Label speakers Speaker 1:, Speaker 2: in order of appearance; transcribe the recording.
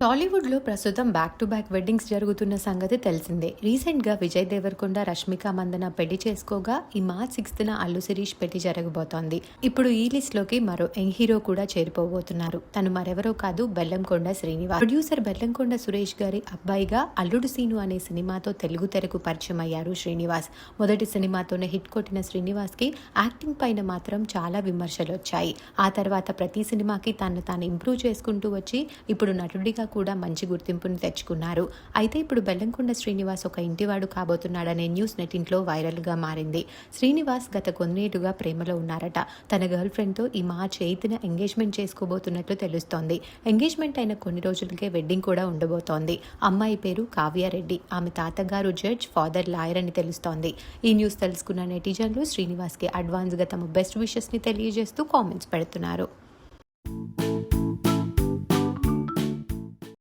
Speaker 1: టాలీవుడ్లో ప్రస్తుతం back to back weddings జరుగుతున్న సంగతి తెలిసిందే. రీసెంట్గా విజయ్ దేవరకొండ, రష్మిక మందన పెళ్లి చేసుకోగా ఈ మార్చ్ 6న అల్లు శిరీష్ పెళ్లి జరగబోతోంది. ఇప్పుడు ఈ లిస్ట్లోకి మరో యంగ్ హీరో కూడా చేరిపోబోతున్నారు. తను మరెవరో కాదు, బెల్లంకొండ శ్రీనివాస్. ప్రొడ్యూసర్ బెల్లంకొండ సురేష్ గారి అబ్బాయిగా అల్లుడు సీను అనే సినిమాతో తెలుగు తెరకు పరిచయం అయ్యారు శ్రీనివాస్. మొదటి సినిమాతోనే హిట్ కొట్టిన శ్రీనివాస్కి యాక్టింగ్ పైన మాత్రం చాలా విమర్శలు వచ్చాయి. ఆ తర్వాత ప్రతి సినిమాకి తాను ఇంప్రూవ్ చేసుకుంటూ వచ్చి ఇప్పుడు నటుడిగా కూడా మంచి గుర్తింపును తెచ్చుకున్నారు. అయితే ఇప్పుడు బెల్లంకొండ శ్రీనివాస్ ఒక ఇంటివాడు కాబోతున్నాడనే న్యూస్ నెట్టింట్లో వైరల్గా మారింది. శ్రీనివాస్ గత కొన్నేళ్లుగా ప్రేమలో ఉన్నారట. తన గర్ల్ ఫ్రెండ్తో ఈ మార్చ్ 8న ఎంగేజ్మెంట్ చేసుకోబోతున్నట్లు తెలుస్తోంది. ఎంగేజ్మెంట్ అయిన కొన్ని రోజులకే వెడ్డింగ్ కూడా ఉండబోతోంది. అమ్మాయి పేరు కావ్యారెడ్డి. ఆమె తాతగారు జడ్జ్, ఫాదర్ లాయర్ అని తెలుస్తోంది. ఈ న్యూస్ తెలుసుకున్న నెటిజన్లు శ్రీనివాస్కి అడ్వాన్స్గా తమ బెస్ట్ విషెస్ని తెలియజేస్తూ కామెంట్స్ పెడుతున్నారు.